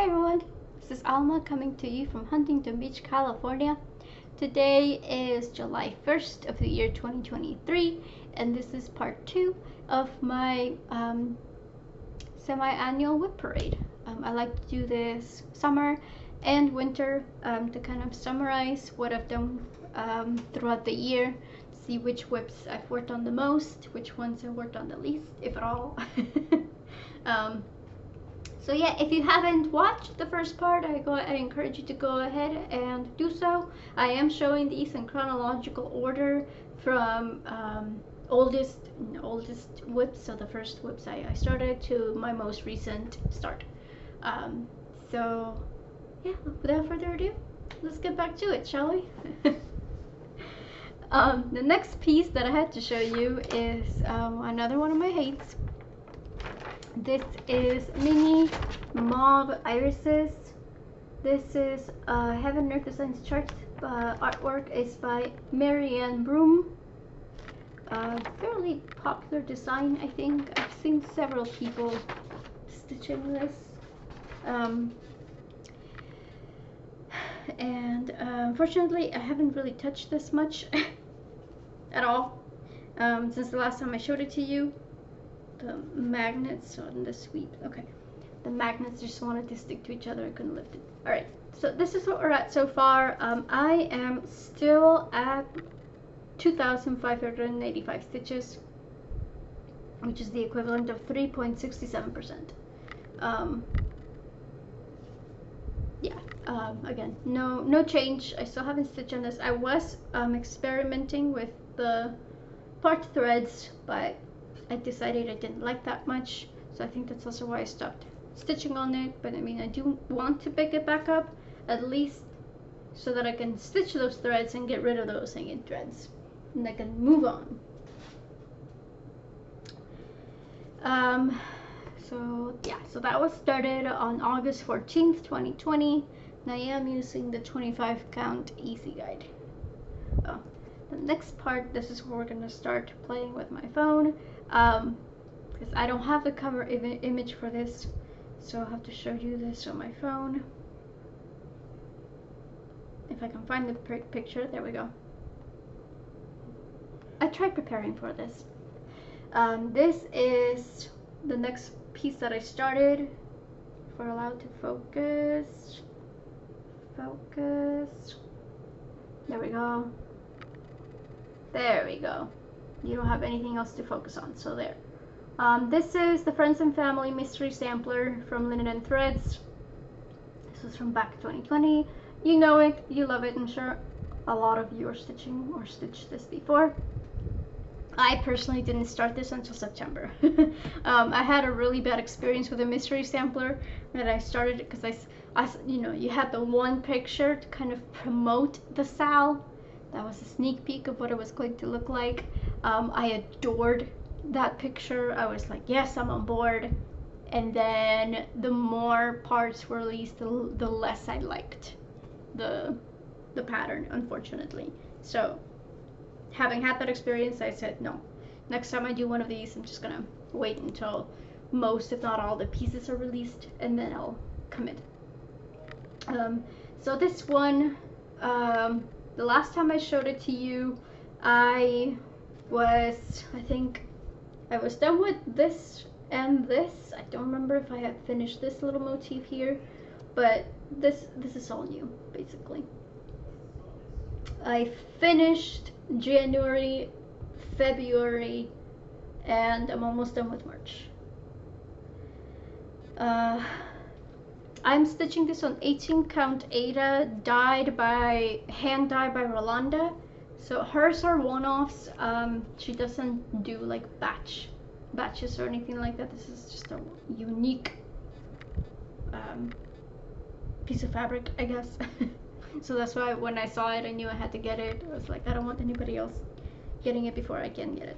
Hi everyone, this is Alma coming to you from Huntington Beach, California. Today is July 1st of the year 2023, and this is part 2 of my semi-annual WIP parade. I like to do this summer and winter to kind of summarize what I've done throughout the year, see which WIPs I've worked on the most, which ones I've worked on the least, if at all. So yeah, if you haven't watched the first part, I encourage you to go ahead and do so. I am showing these in chronological order from oldest WIPs, so the first WIPs I started, to my most recent start. So yeah, without further ado, let's get back to it, shall we? The next piece that I had to show you is another one of my hates. This is Minnie Mob Irises. This is Heaven Earth Designs chart. Artwork is by Marianne Broom. Fairly popular design, I think. I've seen several people stitching this. Unfortunately, I haven't really touched this much at all since the last time I showed it to you. The magnets on the sweep. Okay, the magnets just wanted to stick to each other. I couldn't lift it. All right, so this is what we're at so far. I am still at 2,585 stitches, which is the equivalent of 3.67%. Again, no change. I still haven't stitched on this. I was experimenting with the part threads, but I decided I didn't like that much, so I think that's also why I stopped stitching on it. But I mean, I do want to pick it back up, at least so that I can stitch those threads and get rid of those hanging threads, and I can move on. So that was started on August 14th, 2020, and I am using the 25 count easy guide. The next part, this is where we're going to start playing with my phone, because I don't have the cover image for this, so I'll have to show you this on my phone. If I can find the picture, there we go. I tried preparing for this. This is the next piece that I started. If we're allowed to focus. There we go. There we go. You don't have anything else to focus on, so there. This is the Friends and Family Mystery Sampler from Linen and Threads. This was from back 2020. You know it, you love it. I'm sure a lot of you are stitching or stitched this before. I personally didn't start this until September. I had a really bad experience with a mystery sampler that I started because you had the one picture to kind of promote the SAL. That was a sneak peek of what it was going to look like. I adored that picture. I was like, yes, I'm on board. And then the more parts were released, the less I liked the pattern, unfortunately. So having had that experience, I said, no, next time I do one of these, I'm just gonna wait until most, if not all, the pieces are released, and then I'll commit. So this one, the last time I showed it to you, I think I was done with this and this. I don't remember if I had finished this little motif here, but this is all new, basically. I finished January, February, and I'm almost done with March. I'm stitching this on 18 count Ada, hand dyed by Rolanda. So hers are one-offs. She doesn't do like batches or anything like that. This is just a unique piece of fabric, I guess. So that's why when I saw it, I knew I had to get it. I was like, I don't want anybody else getting it before I can get it.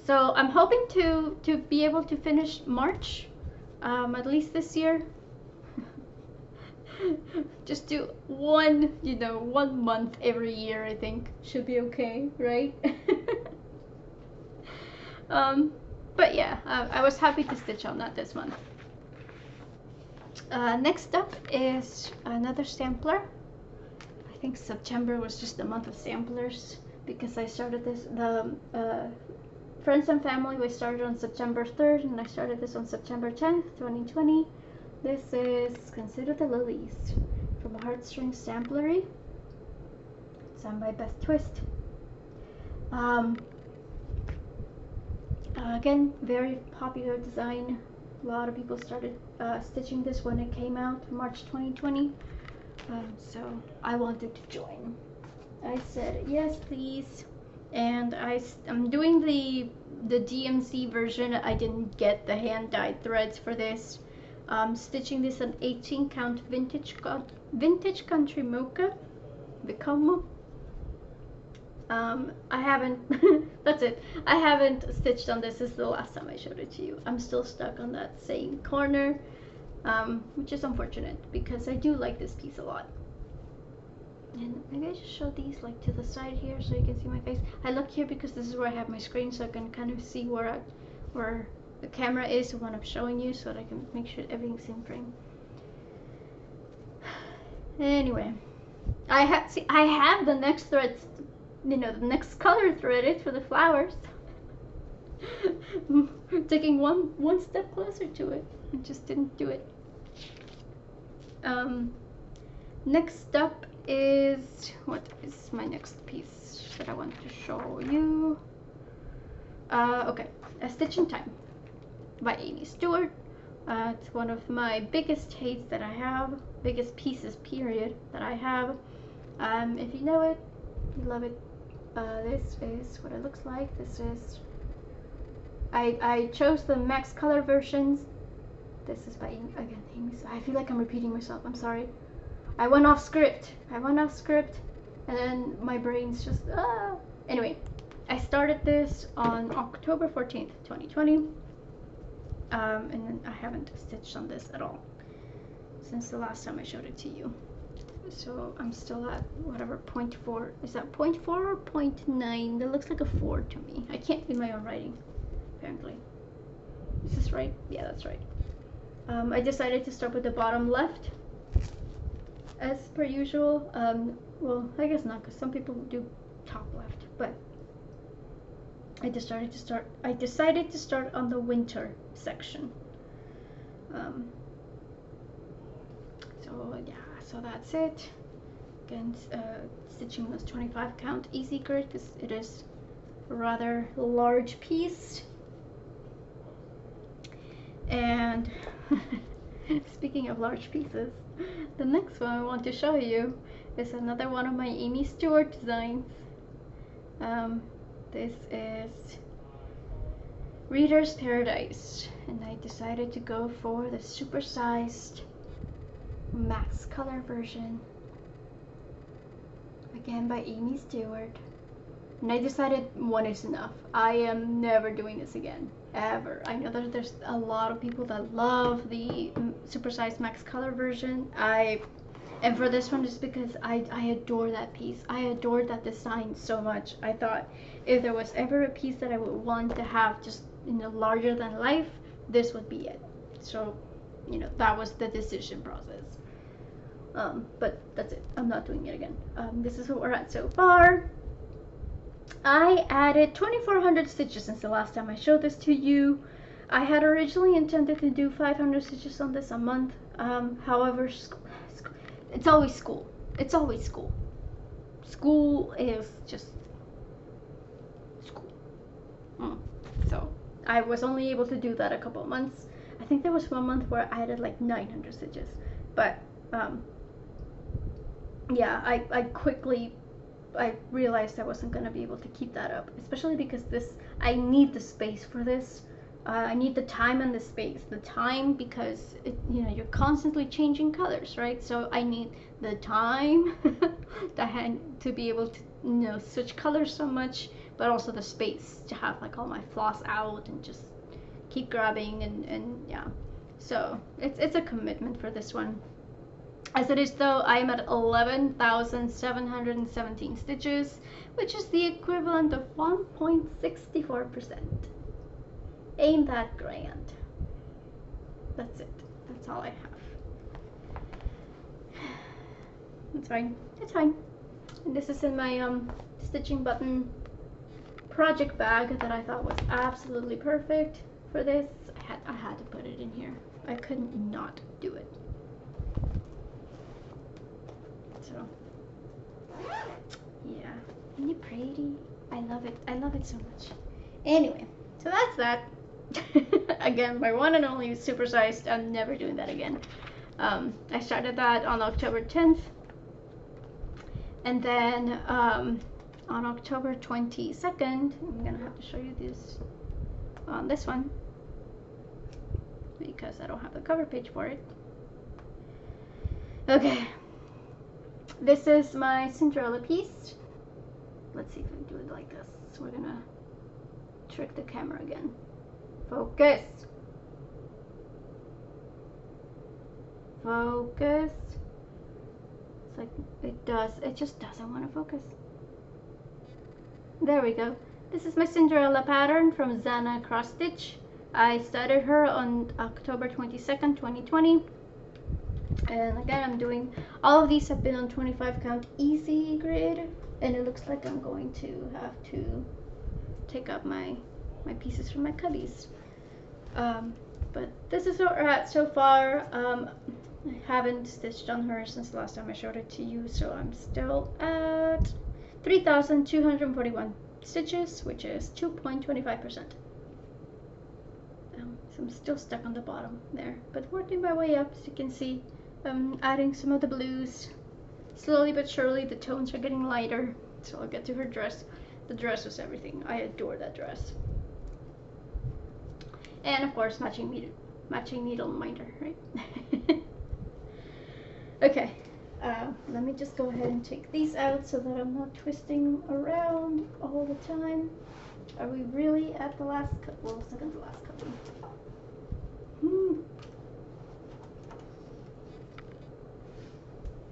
So I'm hoping to be able to finish March, at least this year. Just do one month every year, I think should be okay, right? But yeah, I was happy to stitch on that this month. Next up is another sampler. I think September was just the month of samplers because I started this, the Friends and Family we started on September 3rd and I started this on September 10th, 2020. This is Consider the Lilies from Heartstrings Samplery. Signed by Beth Twist. Again, very popular design. A lot of people started stitching this when it came out, March 2020. So I wanted to join. I said yes, please. And I'm doing the DMC version. I didn't get the hand-dyed threads for this. Stitching this an 18 count vintage country mocha. Vekoma. I haven't, that's it. I haven't stitched on this since the last time I showed it to you. I'm still stuck on that same corner, which is unfortunate because I do like this piece a lot. And maybe I just show these like to the side here so you can see my face. I look here because this is where I have my screen so I can kind of see where the camera is when I'm showing you so that I can make sure everything's in frame. Anyway, I have the next threads, you know, the next color threaded for the flowers. Taking one step closer to it. I just didn't do it. Next up is, what is my next piece that I want to show you? Okay, A Stitch in Time by Amy Stewart. It's one of my biggest hates that I have, biggest pieces period that I have. If you know it, you love it. This is what it looks like. This is, I chose the max color versions. This is by again Amy. I feel like I'm repeating myself. I'm sorry. I went off script, and then my brain's just Anyway, I started this on October 14th, 2020. And then I haven't stitched on this at all since the last time I showed it to you. So I'm still at whatever 0.4. Is that 0.4 or 0.9? That looks like a 4 to me. I can't read my own writing, apparently. Is this right? Yeah, that's right. I decided to start with the bottom left, as per usual. Well, I guess not, because some people do top left, but I decided to start on the winter section. So yeah, so that's it. Again, stitching this 25 count easy grid because it is a rather large piece. And speaking of large pieces, the next one I want to show you is another one of my Amy Stewart designs. This is Reader's Paradise, and I decided to go for the supersized max color version, again by Amy Stewart. And I decided one is enough. I am never doing this again, ever. I know that there's a lot of people that love the supersized max color version. And for this one, just because I adore that piece. I adored that design so much. I thought if there was ever a piece that I would want to have just, you know, larger than life, this would be it. So, you know, that was the decision process. But that's it. I'm not doing it again. This is what we're at so far. I added 2,400 stitches since the last time I showed this to you. I had originally intended to do 500 stitches on this a month. However, it's always school. It's always school. School is just school. So I was only able to do that a couple of months. I think there was one month where I added like 900 stitches. But yeah, I realized I wasn't going to be able to keep that up, especially because I need the space for this. I need the time and the space. The time because you know, you're constantly changing colors, right? So I need the time to be able to, you know, switch colors so much, but also the space to have like all my floss out and just keep grabbing and yeah. So it's a commitment for this one. As it is though, I am at 11,717 stitches, which is the equivalent of 1.64%. Ain't that grand? That's it. That's all I have. It's fine. It's fine. And this is in my stitching button project bag that I thought was absolutely perfect for this. I had to put it in here. I couldn't not do it. So yeah, isn't it pretty? I love it. I love it so much. Anyway, so that's that. Again, my one and only supersized. I'm never doing that again. I started that on October 10th, and then on October 22nd, I'm gonna have to show you this on this one because I don't have the cover page for it. Okay, this is my Cinderella piece. Let's see if we do it like this. We're gonna trick the camera again. Focus. Focus. It's like it just doesn't want to focus. There we go. This is my Cinderella pattern from ZannaCrossS. I started her on October 22nd, 2020. And again, I'm doing, all of these have been on 25 count easy grid. And it looks like I'm going to have to take up my pieces from my cubbies. But this is where we're at so far. I haven't stitched on her since the last time I showed it to you, so I'm still at 3,241 stitches, which is 2.25%. So I'm still stuck on the bottom there, but working my way up. As you can see, I'm adding some of the blues. Slowly but surely, the tones are getting lighter, so I'll get to her dress. The dress was everything. I adore that dress. And of course, matching needle minder, right? Okay, let me just go ahead and take these out so that I'm not twisting around all the time. Are we really at the last well, second to last cutting?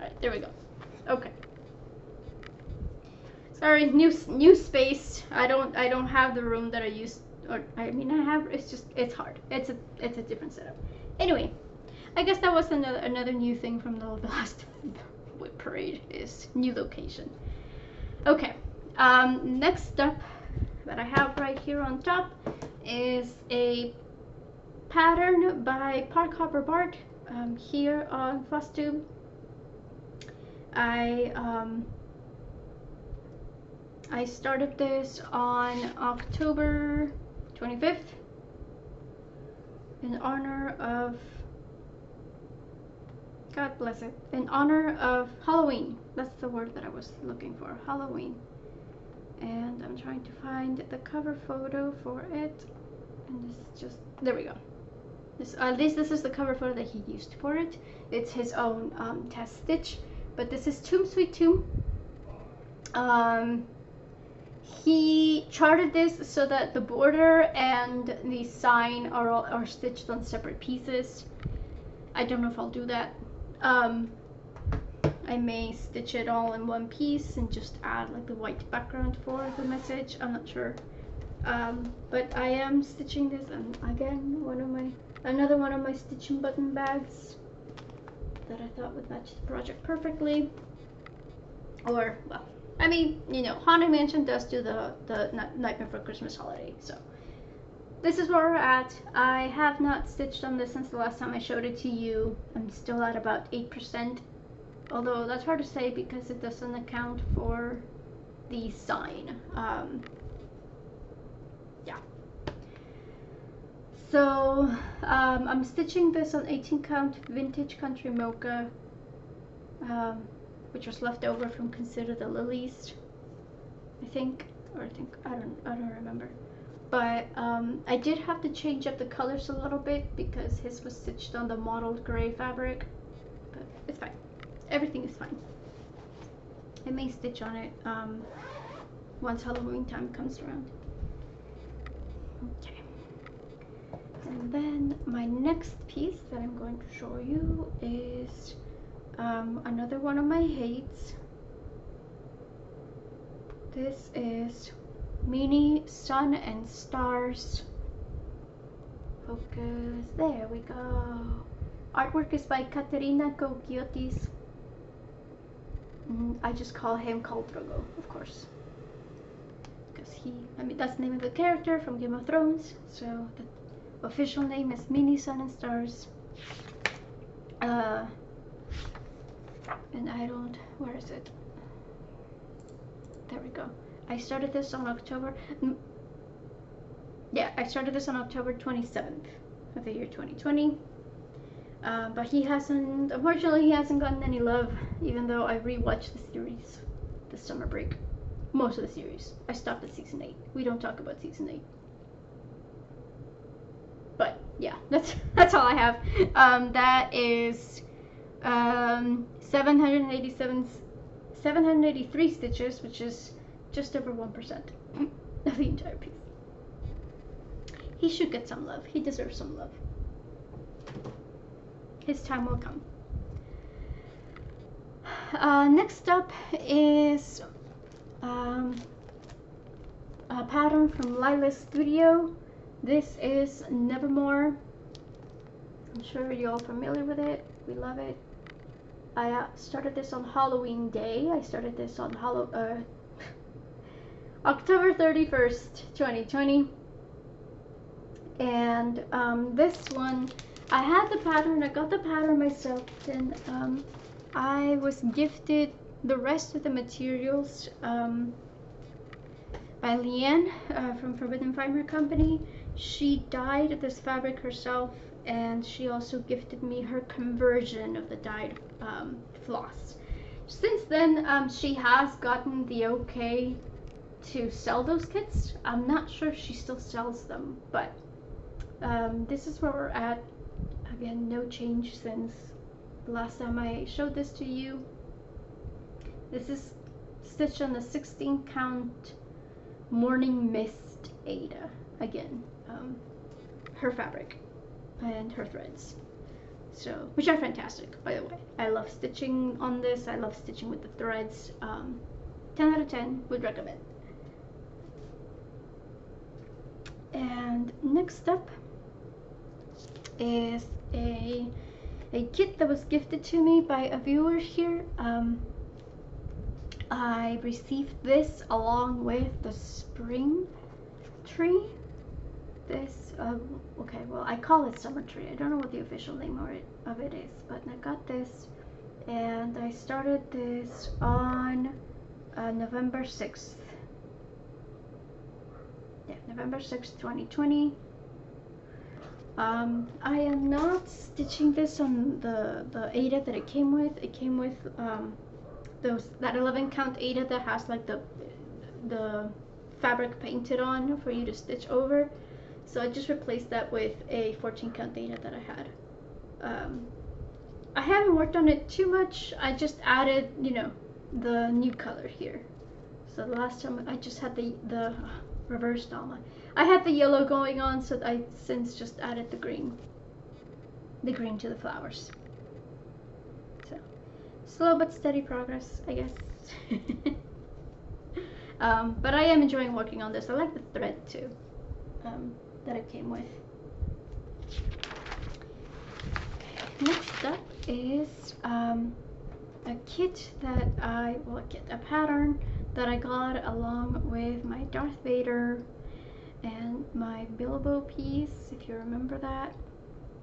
Alright, there we go. Okay. Sorry, new space. I don't have the room that I used, or I mean I have. It's hard. It's a different setup. Anyway, I guess that was another new thing from the last WIP parade is new location. Okay. Next up that I have right here on top is a pattern by Park Hopper Bart here on FlossTube. I started this on October 25th in honor of, God bless it, in honor of Halloween. That's the word that I was looking for, Halloween. And I'm trying to find the cover photo for it. And this is just, there we go. This is the cover photo that he used for it. It's his own test stitch. But this is Tomb Sweet Tomb. He charted this so that the border and the sign are stitched on separate pieces. I don't know if I'll do that. I may stitch it all in one piece and just add like the white background for the message. I'm not sure. But I am stitching this, and again, another one of my stitching button bags that I thought would match the project perfectly. Or, well, I mean, you know, Haunted Mansion does do the Nightmare for Christmas holiday, so this is where we're at. I have not stitched on this since the last time I showed it to you. I'm still at about 8%, although that's hard to say because it doesn't account for the sign. Yeah. So I'm stitching this on 18 count vintage country mocha, which was left over from Consider the Lilies, I don't remember. But I did have to change up the colors a little bit because his was stitched on the mottled gray fabric, but it's fine. Everything is fine. I may stitch on it once Halloween time comes around. Okay. And then my next piece that I'm going to show you is another one of my hates. This is Minnie Sun and Stars. Focus. There we go. Artwork is by Katerina Kokiotis. I just call him Khal Drogo, of course. Because that's the name of the character from Game of Thrones. So the official name is Minnie Sun and Stars. And where is it? There we go. I started this on October 27th of the year 2020. But unfortunately he hasn't gotten any love, even though I rewatched the series this summer break. Most of the series. I stopped at season 8. We don't talk about season 8. But yeah, that's all I have. That is 783 stitches, which is just over 1% of the entire piece. He should get some love. He deserves some love. His time will come. Next up is a pattern from Lila's Studio. This is Nevermore. I'm sure you're all familiar with it. We love it. I started this on Halloween Day. I started this on October 31st, 2020. And this one, I had the pattern. I got the pattern myself. Then I was gifted the rest of the materials by Leanne from Forbidden Fiber Company. She dyed this fabric herself, and she also gifted me her conversion of the dyed floss. Since then, she has gotten the okay to sell those kits. I'm not sure if she still sells them, but this is where we're at. Again, no change since the last time I showed this to you. This is stitched on the 16 count Morning Mist Ada. Again, her fabric and her threads, so which are fantastic, by the way. I love stitching on this. I love stitching with the threads. 10 out of 10 would recommend. And next up is a kit that was gifted to me by a viewer here. I received this along with the spring tree. This okay, well, I call it summer tree. I don't know what the official name of it is, but I got this, and I started this on November 6th. Yeah, November 6th, 2020. I am not stitching this on the Ada that it came with. It came with that 11 count Ada that has like the fabric painted on for you to stitch over. So I just replaced that with a 14 count Ada that I had. I haven't worked on it too much. I just added, the new color here. So the last time I just had the reverse Dalma. I had the yellow going on, so I since just added the green to the flowers. So slow but steady progress, I guess. But I am enjoying working on this. I like the thread too, that it came with. Next up is a kit that a pattern that I got along with my Darth Vader and my Bilbo piece, if you remember that,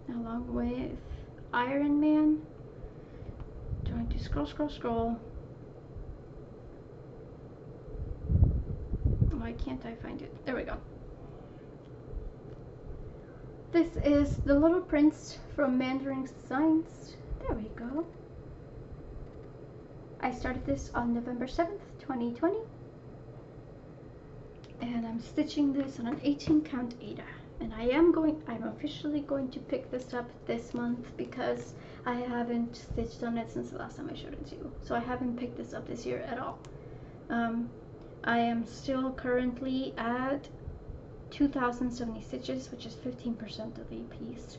along with Iron Man. Trying to scroll. Why can't I find it? There we go. This is the Little Prince from Mandarin Designs. There we go. I started this on November 7th, 2020. And I'm stitching this on an 18 count Ada. And I'm officially going to pick this up this month because I haven't stitched on it since the last time I showed it to you. So I haven't picked this up this year at all. I am still currently at 2,070 stitches, which is 15% of the piece.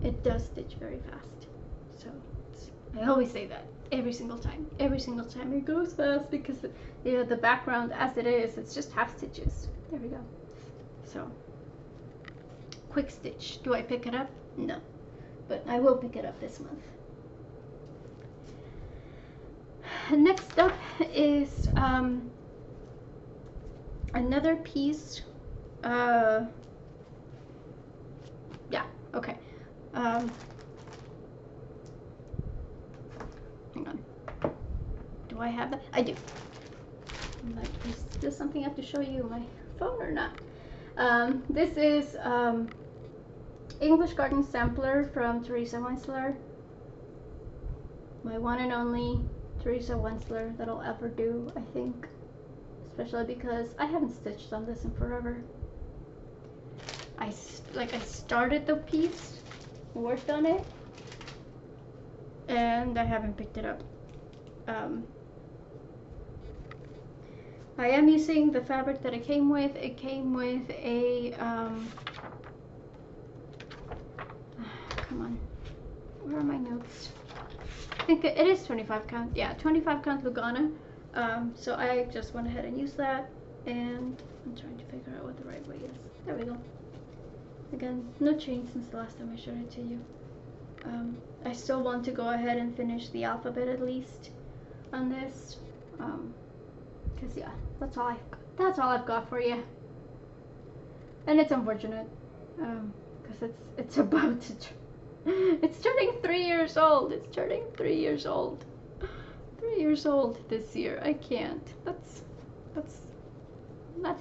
It does stitch very fast, so I always say that every single time it goes fast because the background as it is, it's just half stitches. There we go. So quick stitch. Do I pick it up? No, but I will pick it up this month. next up is another piece. Yeah, okay. Hang on. Do I have that? I do. Is this something I have to show you my phone or not? This is English Garden Sampler from Teresa Wensler. My one and only Teresa Wensler that I'll ever do, I think. Especially because I haven't stitched on this in forever. I started the piece, worked on it, and I haven't picked it up. I am using the fabric that it came with. It came with a, come on, where are my notes? I think it is 25 count, yeah, 25 count Lugana. So I just went ahead and used that, and I'm trying to figure out what the right way is. There we go. Again, no change since the last time I showed it to you. I still want to go ahead and finish the alphabet at least on this. Cause yeah, that's all I've got for you. And it's unfortunate, cause it's about to, it's turning 3 years old. It's turning 3 years old. 3 years old this year. I can't. That's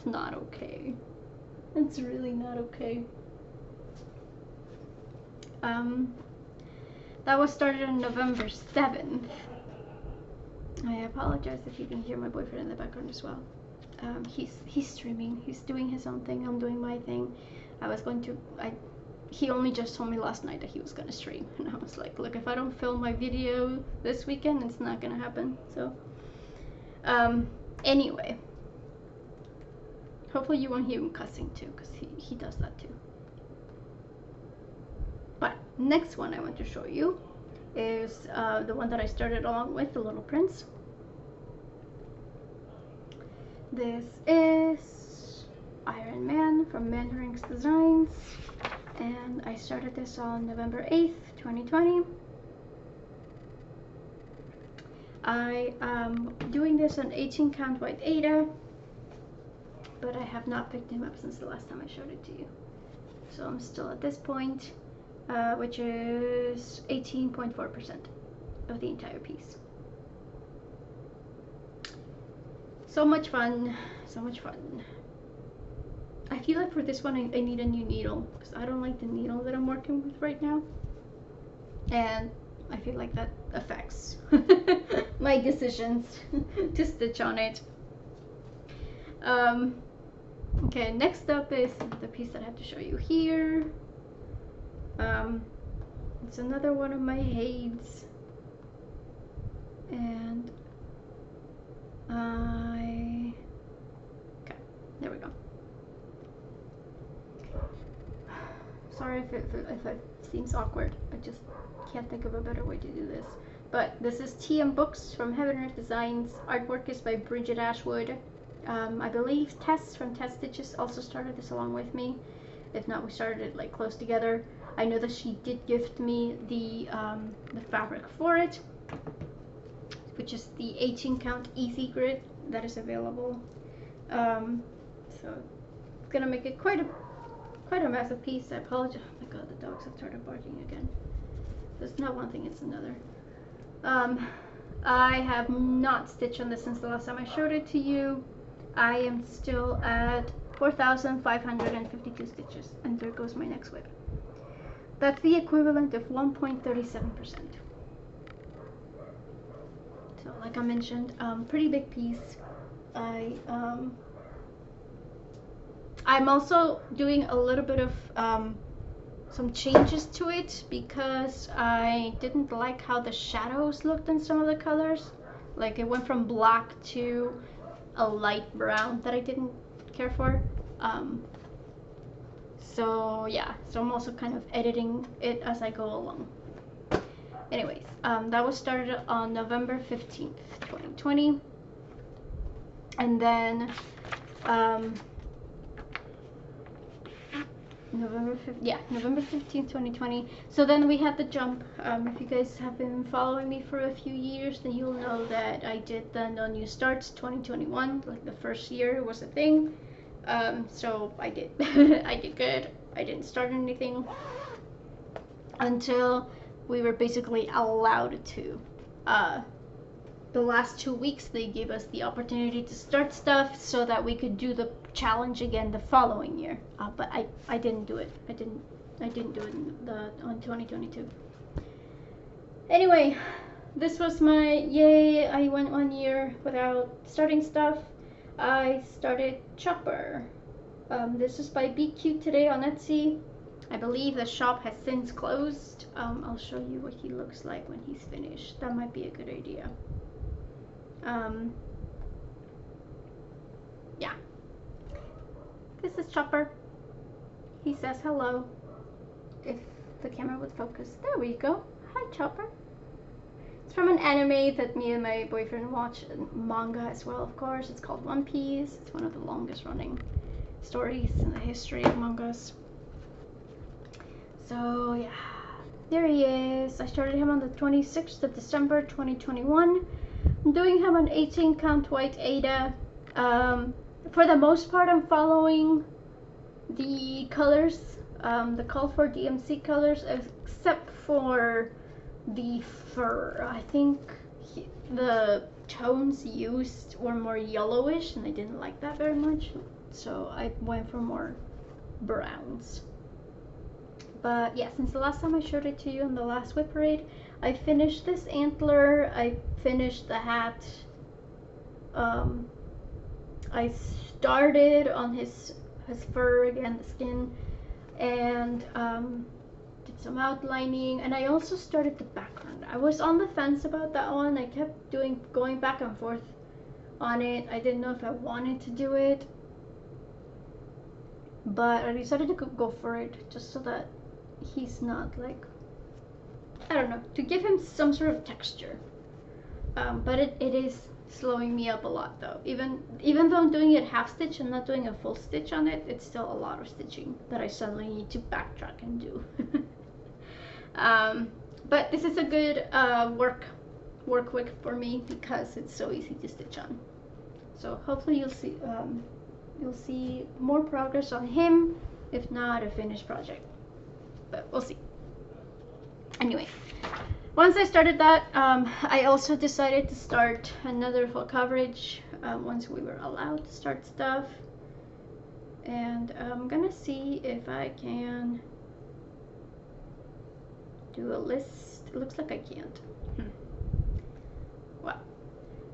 not okay. It's really not okay. That was started on November 7th. I apologize if you can hear my boyfriend in the background as well. He's streaming. He's doing his own thing. I'm doing my thing. He only just told me last night that he was gonna stream, and I was like, look, if I don't film my video this weekend, it's not gonna happen. So, anyway, hopefully you won't hear him cussing too, because he does that too. But next one I want to show you is the one that I started along with, The Little Prince. This is Iron Man from Mandarin's Designs, and I started this on November 8th, 2020. I am doing this on 18 count white Aida, but I have not picked him up since the last time I showed it to you. So I'm still at this point, which is 18.4% of the entire piece. So much fun, so much fun. I feel like for this one I need a new needle, because I don't like the needle that I'm working with right now. And I feel like that affects my decisions to stitch on it. Okay, next up is the piece that I have to show you here. It's another one of my Hades, and okay, there we go. Sorry if it seems awkward. I just can't think of a better way to do this. But this is TM Books from Heaven Earth Designs. Artwork is by Bridget Ashwood. I believe Tess from Tess Stitches also started this along with me. If not, we started it like close together. I know that she did gift me the fabric for it, which is the 18 count Easy Grid that is available. So it's gonna make it quite a massive piece. I apologize. Oh my god, the dogs have started barking again. It's not one thing, it's another. I have not stitched on this since the last time I showed it to you. I am still at 4,552 stitches, and there goes my next WIP. That's the equivalent of 1.37%. So like I mentioned, pretty big piece. I'm also doing a little bit of some changes to it because I didn't like how the shadows looked in some of the colors. Like it went from black to a light brown that I didn't care for. So yeah, so I'm also kind of editing it as I go along. Anyways, that was started on November 15th, 2020. And then November 5th, yeah, November 15th, 2020. So then we had the jump. If you guys have been following me for a few years, then you'll know that I did the No New Starts 2021, like the first year was a thing. So I did, I did good. I didn't start anything until we were basically allowed to. The last 2 weeks they gave us the opportunity to start stuff so that we could do the challenge again the following year. But I didn't do it. I didn't do it on 2022. Anyway, this was my yay. I went 1 year without starting stuff. I started Chopper. This is by Be Cute Today on Etsy. I believe the shop has since closed. I'll show you what he looks like when he's finished. That might be a good idea. Yeah. This is Chopper. He says hello. If the camera would focus. There we go. Hi, Chopper. It's from an anime that me and my boyfriend watch, manga as well, of course. It's called One Piece. It's one of the longest running stories in the history of mangas. So yeah, there he is. I started him on the 26th of December 2021. I'm doing him on 18 count white Ada. For the most part, I'm following the colors, the call for DMC colors, except for the fur. I think the tones used were more yellowish and I didn't like that very much, so I went for more browns. But yeah, since the last time I showed it to you in the last WIP parade, I finished this antler, I finished the hat, I started on his fur again, the skin, and did some outlining, and I also started the background. I was on the fence about that one. I kept going back and forth on it. I didn't know if I wanted to do it, but I decided to go for it just so that he's not like, I don't know, to give him some sort of texture. But it is slowing me up a lot though. Even though I'm doing it half stitch and not doing a full stitch on it, it's still a lot of stitching that I suddenly need to backtrack and do. But this is a good work WIP for me because it's so easy to stitch on. So hopefully you'll see more progress on him, if not a finished project, but we'll see. Anyway, once I started that, I also decided to start another full coverage once we were allowed to start stuff, and I'm gonna see if I can do a list. It looks like I can't. Well,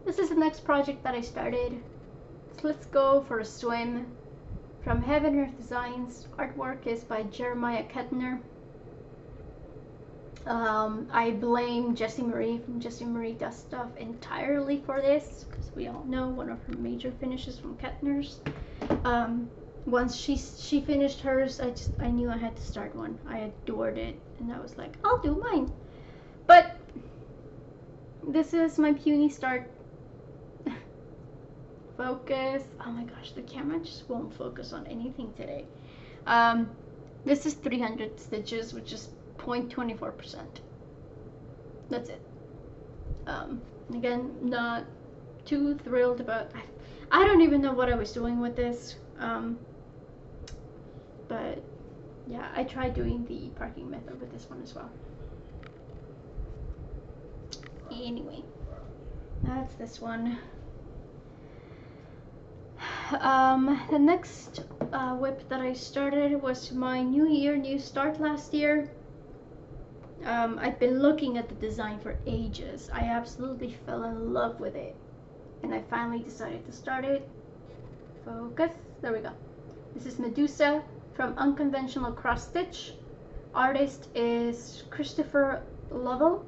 this is the next project that I started. So let's go for a swim. From Heaven Earth Designs. Artwork is by Jeremiah Kettner. I blame Jessie Marie from Jessie Marie Does Stuff entirely for this, because we all know one of her major finishes from Kettner's. Once she finished hers, I knew I had to start one. I adored it, and I was like, I'll do mine. But this is my puny start. Focus. Oh my gosh, the camera just won't focus on anything today. This is 300 stitches, which is 0.24%. That's it. Again, not too thrilled about. I don't even know what I was doing with this. But yeah, I tried doing the parking method with this one as well. Anyway, that's this one. The next WIP that I started was my New Year, New Start last year. I'd been looking at the design for ages. I absolutely fell in love with it, and I finally decided to start it. Focus. There we go. This is Medusa from Unconventional Cross Stitch. Artist is Christopher Lovell.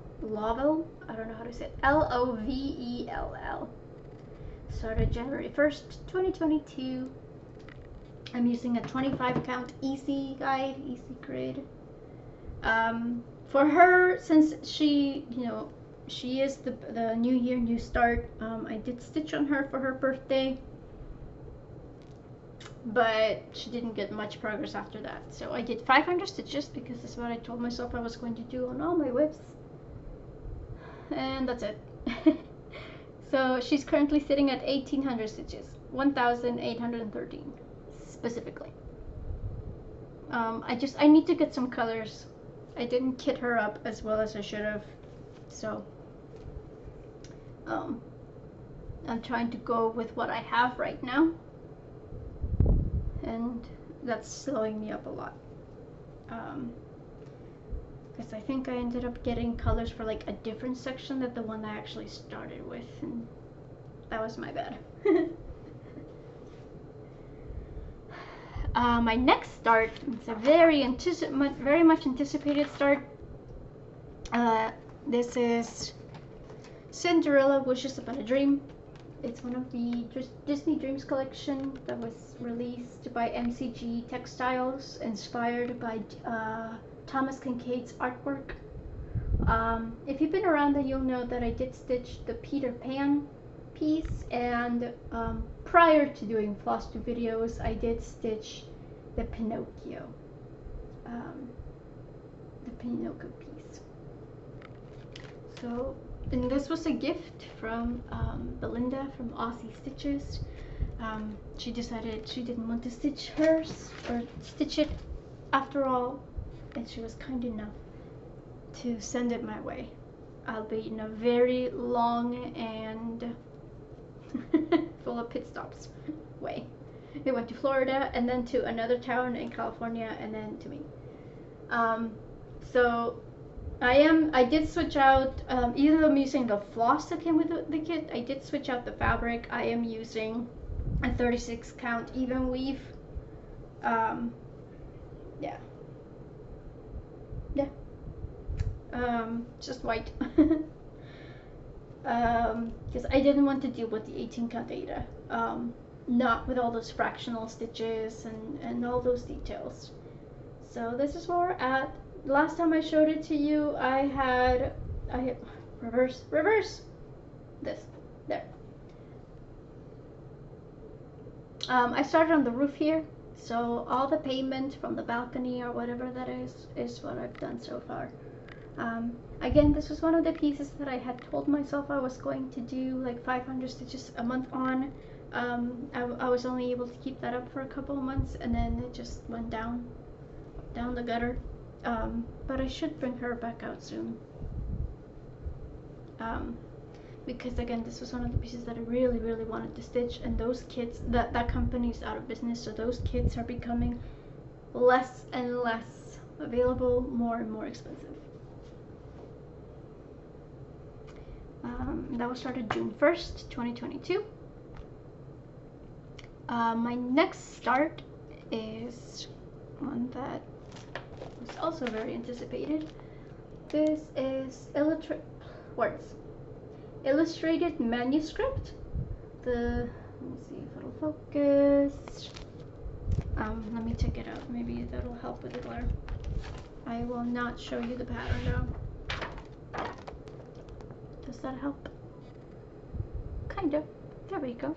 I don't know how to say it. Lovell. Started January 1st, 2022. I'm using a 25 count easy guide, easy grid. For her, since she is the New Year, New Start, I did stitch on her for her birthday. but she didn't get much progress after that. So I did 500 stitches because that's what I told myself I was going to do on all my WIPs, and that's it. So she's currently sitting at 1800 stitches, 1813 specifically. I need to get some colors. I didn't kit her up as well as I should have, so I'm trying to go with what I have right now, and that's slowing me up a lot, because I think I ended up getting colors for like a different section than the one I actually started with, and that was my bad. My next start, it's a very much anticipated start. This is Cinderella, Wishes Upon a Dream. It's one of the Disney Dreams collection that was released by MCG Textiles, inspired by Thomas Kincaid's artwork. If you've been around, then you'll know that I did stitch the Peter Pan piece, and prior to doing FlossTube videos, I did stitch the Pinocchio piece. So, and this was a gift from Belinda from Aussie Stitches. She decided she didn't want to stitch hers, or stitch it after all, and she was kind enough to send it my way, albeit in a very long and full of pit stops way. It went to Florida, and then to another town in California, and then to me. So I did switch out, even though I'm using the floss that came with the kit, I did switch out the fabric. I am using a 36 count even weave. Just white. Because I didn't want to deal with the 18 count Aida, not with all those fractional stitches and all those details. So this is where we're at. Last time I showed it to you, I had reverse this there. I started on the roof here, so all the pavement from the balcony or whatever that is what I've done so far. Again, this was one of the pieces that I had told myself I was going to do like 500 stitches a month on. I was only able to keep that up for a couple of months, and then it just went down the gutter. But I should bring her back out soon. Because again, this was one of the pieces that I really wanted to stitch, and those kits, that company's out of business, so those kits are becoming less and less available, more and more expensive. That was started June 1st, 2022. My next start is one that was also very anticipated. This is illustrated manuscript. Let me see if it'll focus. Let me take it out. Maybe that'll help with the glare. I will not show you the pattern though. Does that help? Kind of. There we go.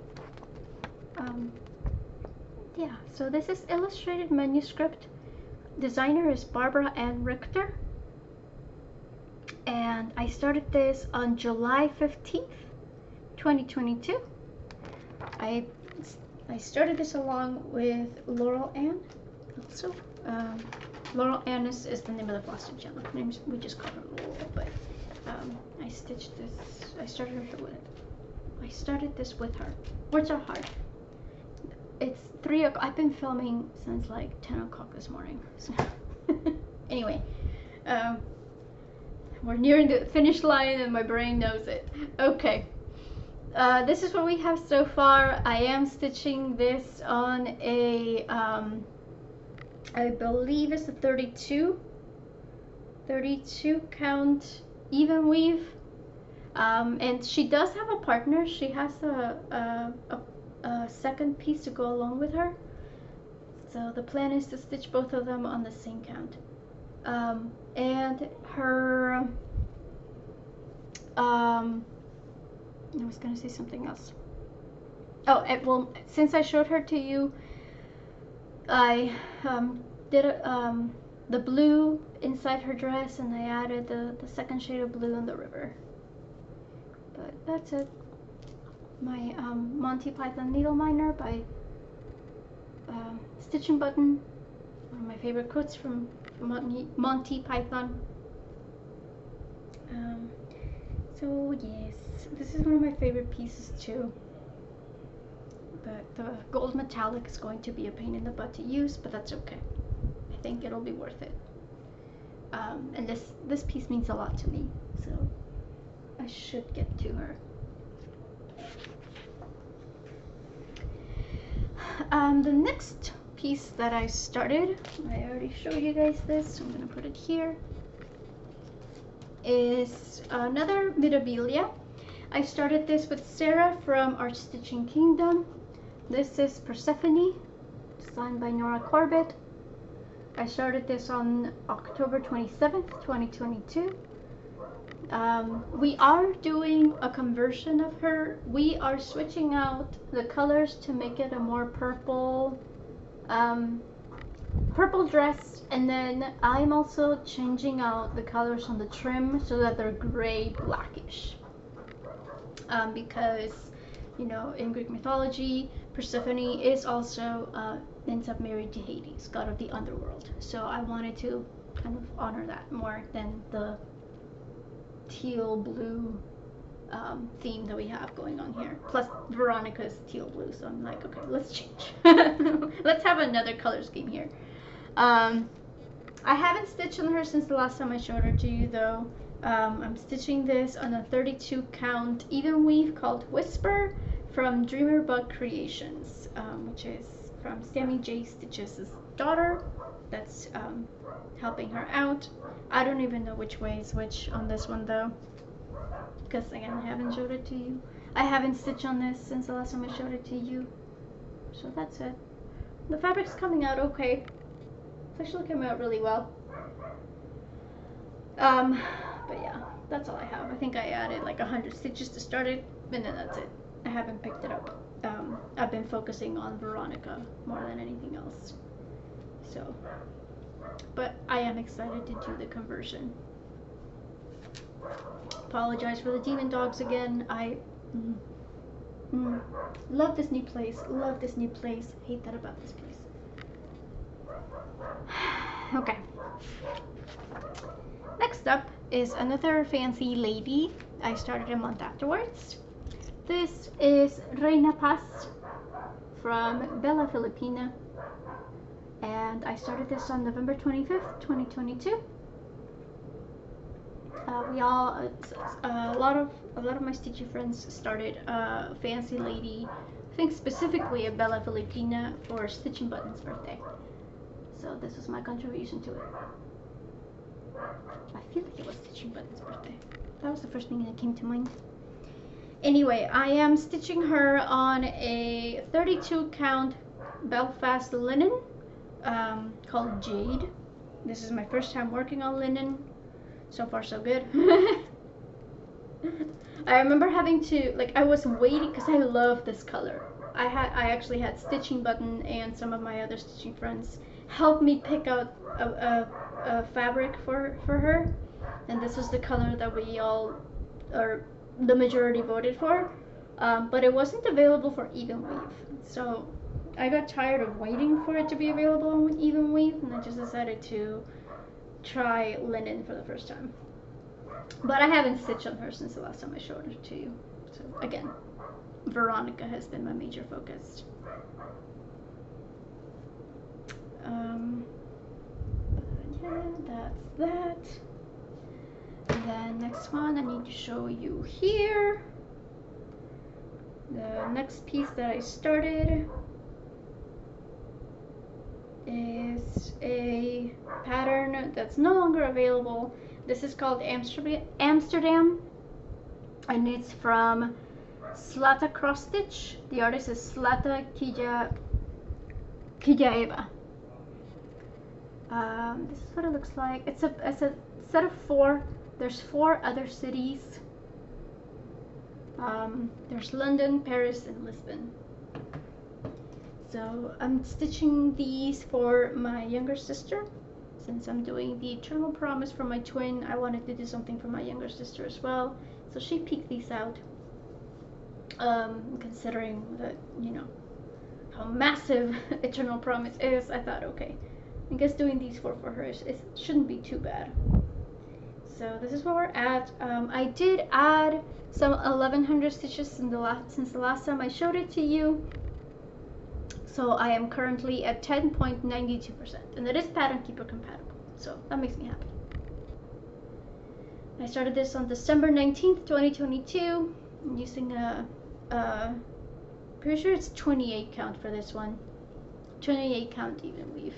Yeah, so this is illustrated manuscript. Designer is Barbara Ann Richter. And I started this on July 15th, 2022. I started this along with Laurel Ann also. Laurel Ann is the name of the FlossTube channel. We just call her Laurel, but I stitched this. I started this with her. Words are hard. It's 3 o'clock. I've been filming since like 10 o'clock this morning. So anyway, we're nearing the finish line and my brain knows it. Okay. This is what we have so far. I am stitching this on a, I believe it's a 32 count even weave. And she does have a partner. She has a second piece to go along with her. So the plan is to stitch both of them on the same count. And her, I was gonna say something else. Oh, well, since I showed her to you, I did the blue inside her dress, and I added the second shade of blue on the river. But that's it. My Monty Python needle miner by Stitching Button, one of my favorite quotes from Monty Python. So yes, this is one of my favorite pieces too. But the gold metallic is going to be a pain in the butt to use, but that's okay. I think it'll be worth it. And this piece means a lot to me, so I should get to her. The next piece that I started, I already showed you guys this, so I'm gonna put it here, is another Mirabilia. I started this with Sarah from Art Stitching Kingdom. This is Persephone, designed by Nora Corbett. I started this on October 27th, 2022. We are doing a conversion of her. We are switching out the colors to make it a more purple dress, and then I'm also changing out the colors on the trim so that they're gray blackish, because, you know, in Greek mythology, Persephone is also ends up married to Hades, god of the underworld, so I wanted to kind of honor that more than the teal blue theme that we have going on here. Plus Veronica's teal blue, so I'm like, okay, let's change. Let's have another color scheme here. I haven't stitched on her since the last time I showed her to you though. I'm stitching this on a 32 count even weave called Whisper from Dreamer Bug Creations, which is from Sammy J. Stitches' daughter. That's helping her out. I don't even know which way is which on this one though, because again, I haven't showed it to you. I haven't stitched on this since the last time I showed it to you, so that's it. The fabric's coming out okay. It's actually coming out really well. But yeah, that's all I have. I think I added like 100 stitches to start it, and then that's it. I haven't picked it up. I've been focusing on Veronica more than anything else. So, but I am excited to do the conversion. Apologize for the demon dogs again. I love this new place. Love this new place. Hate that about this place. Okay. Next up is another fancy lady. I started a month afterwards. This is Reyna Pass from Bella Filipina, and I started this on November 25th, 2022. A lot of my stitchy friends started a fancy lady, I think specifically a Bella Filipina for Stitching Button's birthday. So this was my contribution to it. I feel like it was Stitching Button's birthday. That was the first thing that came to mind. Anyway, I am stitching her on a 32 count Belfast linen called Jade. This is my first time working on linen. So far so good. I remember having to, like, I was waiting because I love this color. I actually had Stitching Button and some of my other stitching friends help me pick out a fabric for her, and this was the color that we all, or the majority, voted for, but it wasn't available for even weave, so I got tired of waiting for it to be available on even weave, and I just decided to try linen for the first time. But I haven't stitched on her since the last time I showed her to you, so again, Veronica has been my major focus. Yeah, that's that. And then next one I need to show you here. The next piece that I started is a pattern that's no longer available. This is called Amsterdam, and it's from ZannaCrossS. The artist is Zlata Kijaeva. This is what it looks like. It's a set of 4. There's 4 other cities. There's London, Paris, and Lisbon. So I'm stitching these for my younger sister. Since I'm doing the Eternal Promise for my twin, I wanted to do something for my younger sister as well. So she picked these out. Considering that, you know, how massive Eternal Promise is, I thought, okay, I guess doing these for her it shouldn't be too bad. So this is where we're at. I did add some 1100 stitches since the last time I showed it to you. So I am currently at 10.92%, and it is Pattern Keeper compatible, so that makes me happy. I started this on December 19th, 2022. I'm using a pretty sure it's 28 count for this one. 28 count even weave.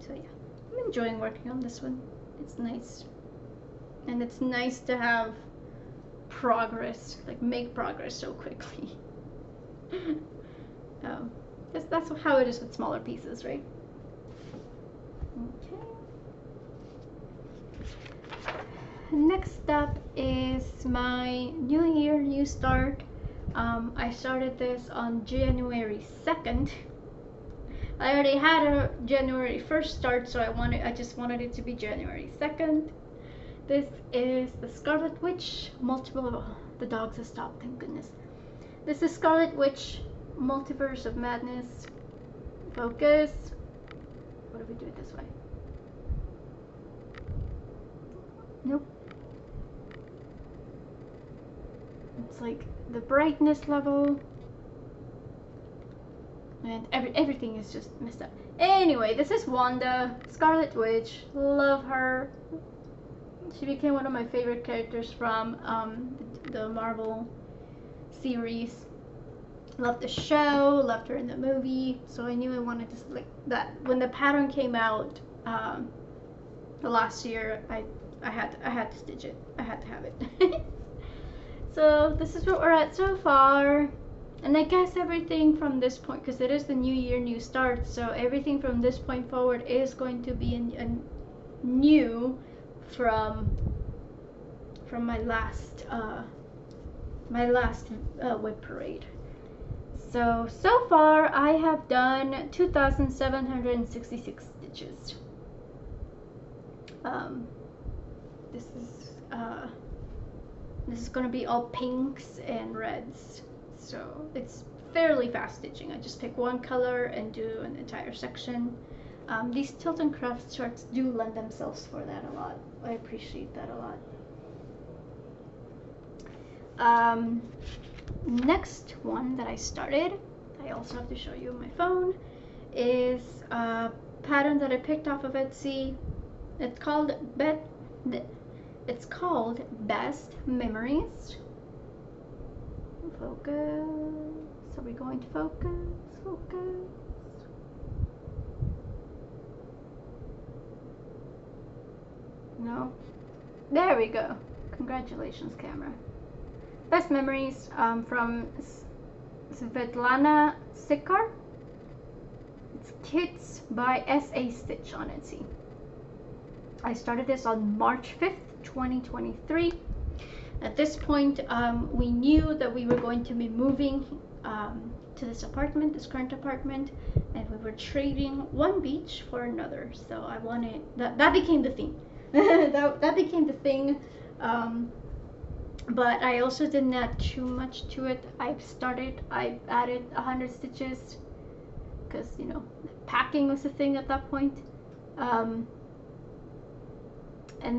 So yeah, I'm enjoying working on this one. It's nice. And it's nice to have progress, like make progress so quickly. That's how it is with smaller pieces, right? Okay. Next up is my New Year, New Start. I started this on January 2nd. I already had a January 1st start, so I just wanted it to be January 2nd. This is the Scarlet Witch the dogs have stopped, thank goodness. This is Scarlet Witch Multiverse of Madness. Focus. What if we do it this way? Nope. It's like the brightness level and everything is just messed up. Anyway, this is Wanda, Scarlet Witch. Love her. She became one of my favorite characters from the Marvel series. Loved the show, loved her in the movie, so I knew I wanted to, like, that when the pattern came out the last year, I had to stitch it. I had to have it. So this is what we're at so far, and I guess everything from this point, because it is the new year, new start, so everything from this point forward is going to be a new from my last WIP parade. So far I have done 2,766 stitches. This is gonna be all pinks and reds, so it's fairly fast stitching. I just pick one color and do an entire section. These Tilt and Craft charts do lend themselves for that a lot. I appreciate that a lot. Next one that I started, I also have to show you on my phone, is a pattern that I picked off of Etsy. It's called Best Memories. Focus. Are we going to focus? Focus. No. There we go. Congratulations, camera. Best Memories from Svetlana Sikar. It's Kits by S.A. Stitch on Etsy. I started this on March 5th, 2023. At this point, we knew that we were going to be moving to this current apartment, and we were trading one beach for another. So I wanted, that became the theme. that became the thing. But I also didn't add too much to it. I added 100 stitches because, you know, packing was a thing at that point. And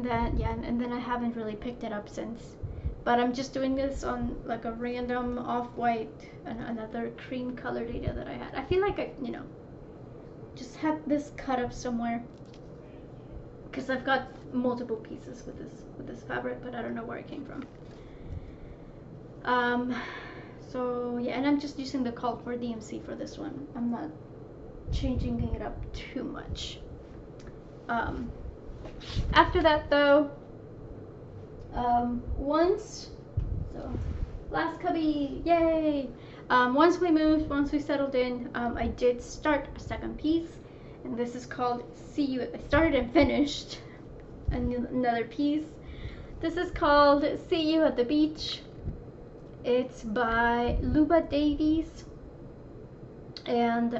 then I haven't really picked it up since. But I'm just doing this on like a random off-white and another cream color data that I had. I feel like I, you know, just had this cut up somewhere because I've got multiple pieces with this fabric, but I don't know where it came from. So yeah, and I'm just using the call for DMC for this one. I'm not changing it up too much. After that though, last cubby, yay! Once we settled in, I did start a second piece, and this is called See You. I started and finished another piece. This is called See You at the Beach. It's by Luba Davies, and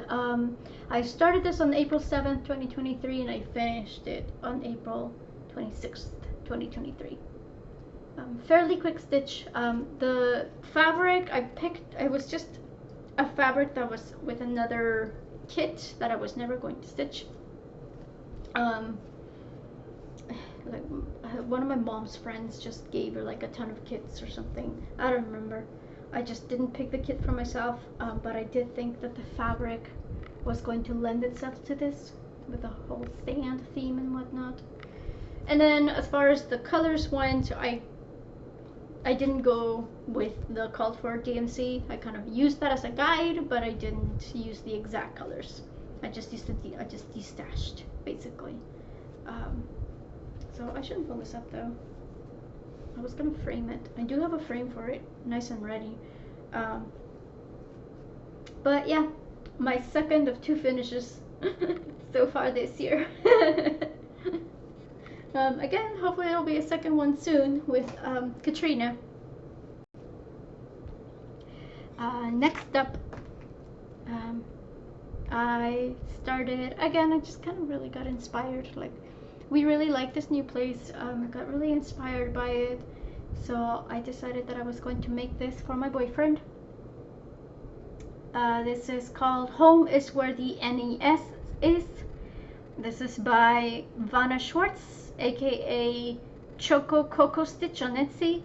I started this on April 7th, 2023, and I finished it on April 26th, 2023. Fairly quick stitch. The fabric I picked, it was just a fabric that was with another kit that I was never going to stitch. Like one of my mom's friends just gave her like a ton of kits or something. I don't remember. I just didn't pick the kit for myself, but I did think that the fabric was going to lend itself to this with the whole sand theme and whatnot. And then as far as the colors went, I didn't go with the called for DMC. I kind of used that as a guide, but I didn't use the exact colors. I just used I just destashed basically. So I shouldn't pull this up though. I was gonna frame it. I do have a frame for it, nice and ready. But yeah, my second of 2 finishes so far this year. Again, hopefully there'll be a second one soon with Katrina. Next up, I started, again, I just kind of really got inspired. Like, we really like this new place. I got really inspired by it. So I decided that I was going to make this for my boyfriend. This is called Home is Where the NES Is. This is by Vanna Schwartz, aka Choco Coco Stitch on Etsy.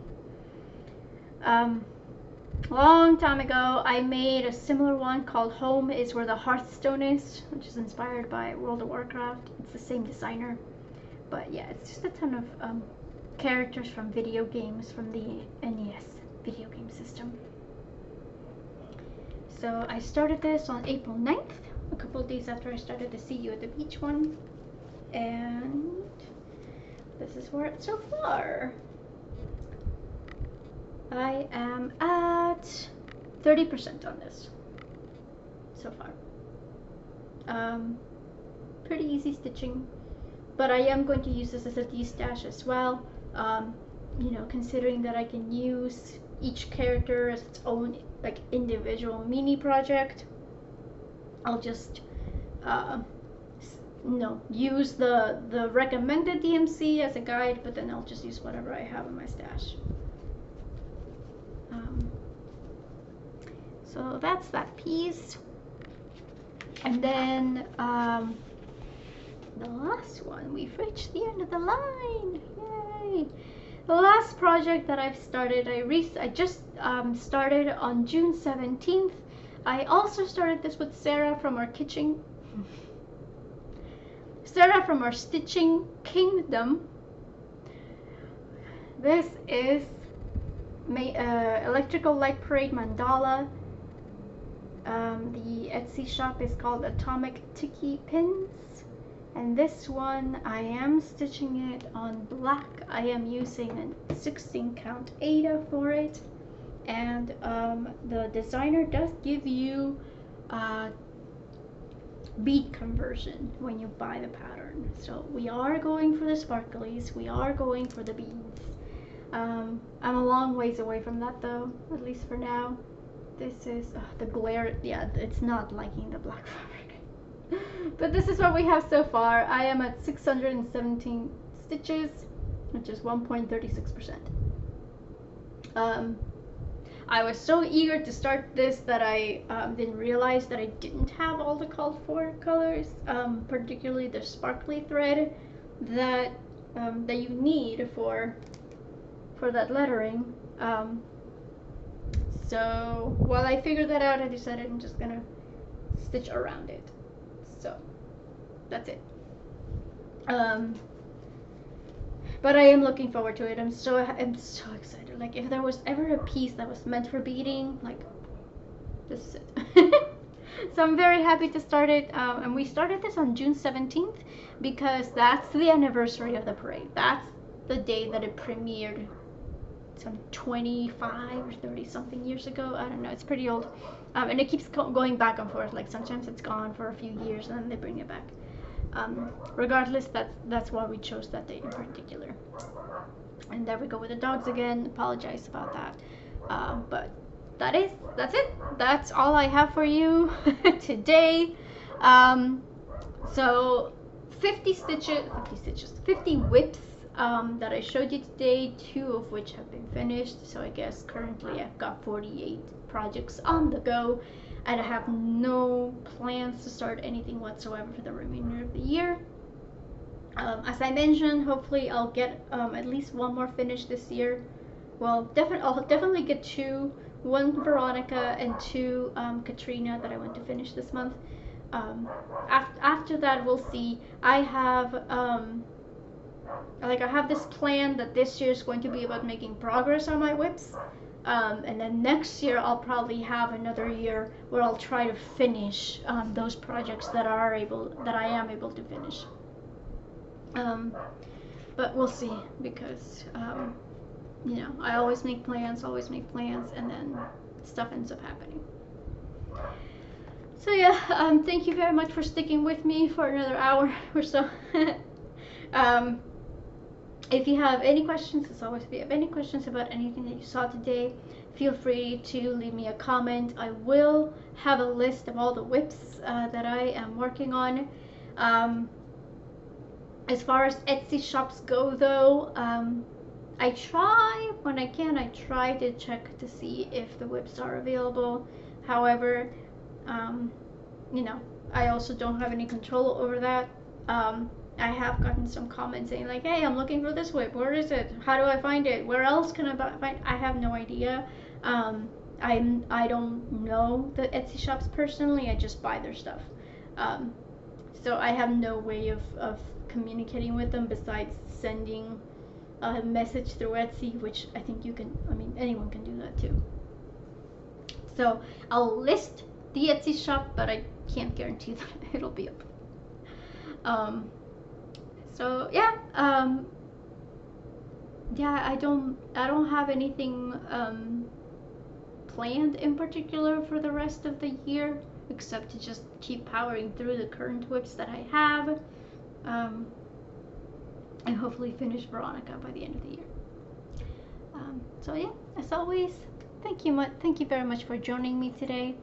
Long time ago, I made a similar one called Home is Where the Hearthstone Is, which is inspired by World of Warcraft. It's the same designer. But yeah, it's just a ton of characters from video games from the NES video game system. So I started this on April 9th, a couple of days after I started the See You at the Beach one. And this is where it's so far. I am at 30% on this so far. Pretty easy stitching, but I am going to use this as a destash as well. You know, considering that I can use each character as its own like individual mini project, I'll just use the recommended DMC as a guide, but then I'll just use whatever I have in my stash. So that's that piece. And then the last one, we've reached the end of the line. Yay! The last project that I've started, I just started on June 17th. I also started this with Sarah from our Stitching Kingdom. This is Electrical Light Parade Mandala. The Etsy shop is called Atomic Tiki Pins, and this one I am stitching it on black. I am using a 16 count Aida for it, and the designer does give you bead conversion when you buy the pattern. So we are going for the sparklies, we are going for the beads. I'm a long ways away from that though, at least for now. This is the glare. Yeah, it's not liking the black fabric. But this is what we have so far. I am at 617 stitches, which is 1.36%. I was so eager to start this that I didn't realize that I didn't have all the called for colors, particularly the sparkly thread that you need for that lettering. So while I figured that out, I decided I'm just gonna stitch around it. So that's it. But I am looking forward to it. I'm so excited. Like, if there was ever a piece that was meant for beading, like, this is it. So I'm very happy to start it. And we started this on June 17th because that's the anniversary of the parade. That's the day that it premiered. Some 25 or 30 something years ago. I don't know, it's pretty old. And it keeps going back and forth. Like, sometimes it's gone for a few years and then they bring it back. Regardless, that's why we chose that date in particular. And there we go with the dogs again. Apologize about that. But that's it. That's all I have for you today. So 50 WIPs that I showed you today, 2 of which have been finished. So I guess currently I've got 48 projects on the go, and I have no plans to start anything whatsoever for the remainder of the year. As I mentioned, hopefully I'll get at least 1 more finished this year. Well, I'll definitely get 2, 1 Veronica and 2 Katrina that I want to finish this month. After that, we'll see. I have I have this plan that this year is going to be about making progress on my WIPs, and then next year I'll probably have another year where I'll try to finish those projects that I am able to finish. But we'll see, because you know, I always make plans, and then stuff ends up happening. So yeah, thank you very much for sticking with me for another hour or so. If you have any questions, as always, if you have any questions about anything that you saw today, feel free to leave me a comment. I will have a list of all the WIPs that I am working on. As far as Etsy shops go, though, I try, when I can, I try to check to see if the WIPs are available. However, you know, I also don't have any control over that. I have gotten some comments saying like, hey, I'm looking for this WIP. Where is it? How do I find it? Where else can I find? I have no idea. I don't know the Etsy shops personally. I just buy their stuff. So I have no way of communicating with them besides sending a message through Etsy, which I think you can, I mean, anyone can do that too. So I'll list the Etsy shop, but I can't guarantee that it'll be up. So yeah, yeah, I don't have anything planned in particular for the rest of the year, except to just keep powering through the current WIPs that I have, and hopefully finish Veronica by the end of the year. So yeah, as always, thank you very much for joining me today.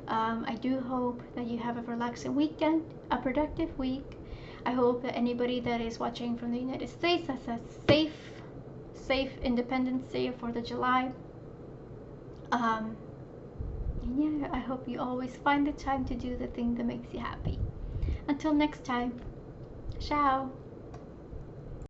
I do hope that you have a relaxing weekend, a productive week. I hope that anybody that is watching from the United States has a safe Independence Day, 4th of July. And yeah, I hope you always find the time to do the thing that makes you happy. Until next time, ciao.